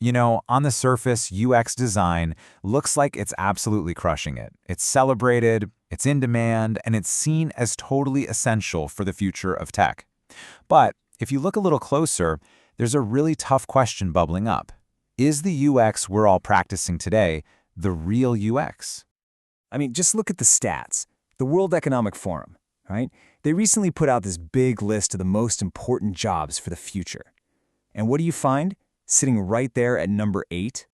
You know, on the surface, UX design looks like it's absolutely crushing it. It's celebrated, it's in demand, and it's seen as totally essential for the future of tech. But if you look a little closer, there's a really tough question bubbling up. Is the UX we're all practicing today the real UX? I mean, just look at the stats. The World Economic Forum, right? They recently put out this big list of the most important jobs for the future. And what do you find? Sitting right there at number 8?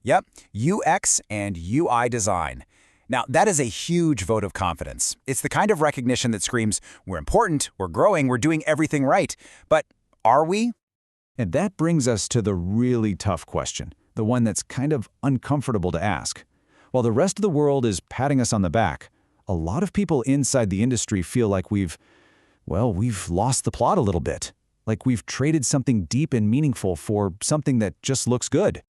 Yep, UX and UI design. Now, that is a huge vote of confidence. It's the kind of recognition that screams, we're important, we're growing, we're doing everything right. But are we? And that brings us to the really tough question, the one that's kind of uncomfortable to ask. While the rest of the world is patting us on the back, a lot of people inside the industry feel like we've lost the plot a little bit. Like we've traded something deep and meaningful for something that just looks good.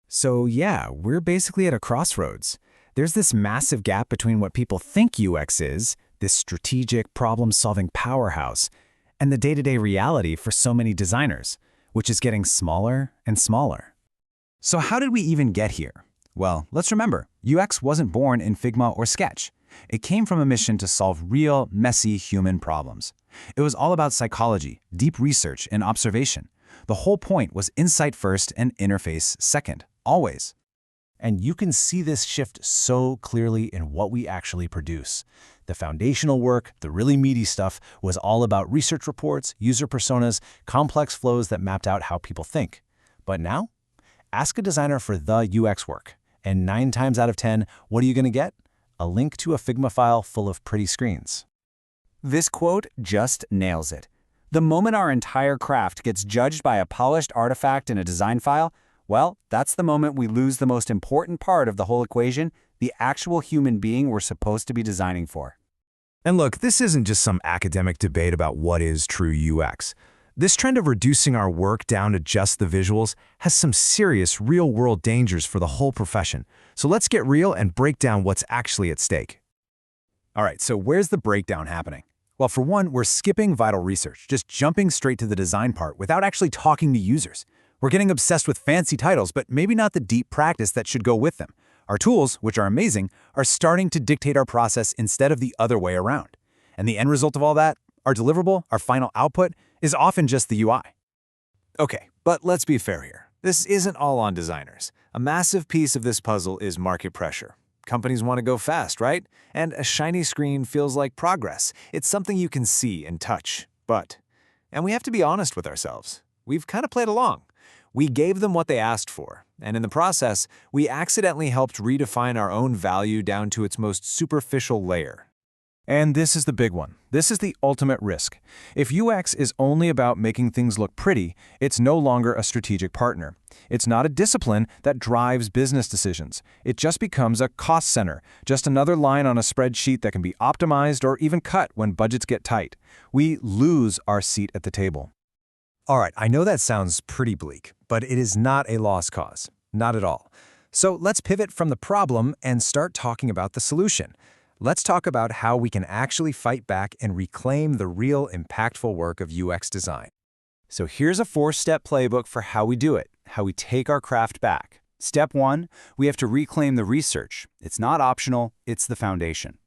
So yeah, we're basically at a crossroads. There's this massive gap between what people think UX is, this strategic problem-solving powerhouse, and the day-to-day reality for so many designers, which is getting smaller and smaller. So how did we even get here? Well, let's remember, UX wasn't born in Figma or Sketch. It came from a mission to solve real, messy human problems. It was all about psychology, deep research, and observation. The whole point was insight first and interface second, always. And you can see this shift so clearly in what we actually produce. The foundational work, the really meaty stuff, was all about research reports, user personas, complex flows that mapped out how people think. But now, ask a designer for the UX work, and 9 times out of 10, what are you going to get? A link to a Figma file full of pretty screens. This quote just nails it. The moment our entire craft gets judged by a polished artifact in a design file, well, that's the moment we lose the most important part of the whole equation, the actual human being we're supposed to be designing for. And look, this isn't just some academic debate about what is true UX. This trend of reducing our work down to just the visuals has some serious real-world dangers for the whole profession. So let's get real and break down what's actually at stake. All right, so where's the breakdown happening? Well, for one, we're skipping vital research, just jumping straight to the design part without actually talking to users. We're getting obsessed with fancy titles, but maybe not the deep practice that should go with them. Our tools, which are amazing, are starting to dictate our process instead of the other way around. And the end result of all that, our deliverable, our final output, is often just the UI. Okay, but let's be fair here. This isn't all on designers. A massive piece of this puzzle is market pressure. Companies want to go fast, right? And a shiny screen feels like progress. It's something you can see and touch. And we have to be honest with ourselves. We've kind of played along. We gave them what they asked for, and in the process, we accidentally helped redefine our own value down to its most superficial layer. And this is the big one. This is the ultimate risk. If UX is only about making things look pretty, it's no longer a strategic partner. It's not a discipline that drives business decisions. It just becomes a cost center, just another line on a spreadsheet that can be optimized or even cut when budgets get tight. We lose our seat at the table. All right, I know that sounds pretty bleak, but it is not a lost cause. Not at all. So let's pivot from the problem and start talking about the solution. Let's talk about how we can actually fight back and reclaim the real impactful work of UX design. So here's a 4-step playbook for how we do it, how we take our craft back. Step 1, we have to reclaim the research. It's not optional, it's the foundation.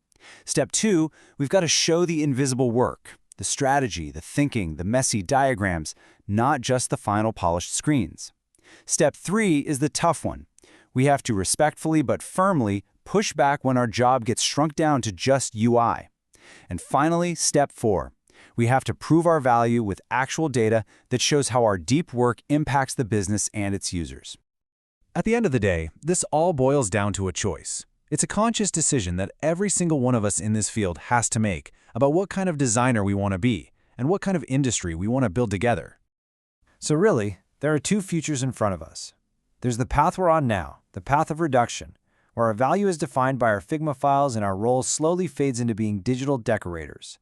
Step 2, we've got to show the invisible work, the strategy, the thinking, the messy diagrams, not just the final polished screens. Step 3 is the tough one. We have to respectfully but firmly push back when our job gets shrunk down to just UI. And finally, step 4. We have to prove our value with actual data that shows how our deep work impacts the business and its users. At the end of the day, this all boils down to a choice. It's a conscious decision that every single one of us in this field has to make about what kind of designer we want to be and what kind of industry we want to build together. So really, there are 2 futures in front of us. There's the path we're on now, the path of reduction, where our value is defined by our Figma files and our role slowly fades into being digital decorators.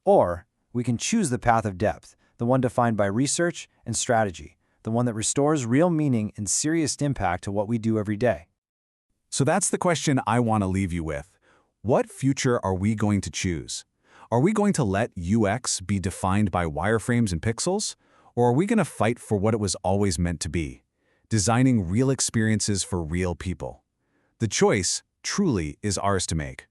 Or we can choose the path of depth, the one defined by research and strategy, the one that restores real meaning and serious impact to what we do every day. So that's the question I want to leave you with. What future are we going to choose? Are we going to let UX be defined by wireframes and pixels? Or are we going to fight for what it was always meant to be? designing real experiences for real people. The choice, truly, is ours to make.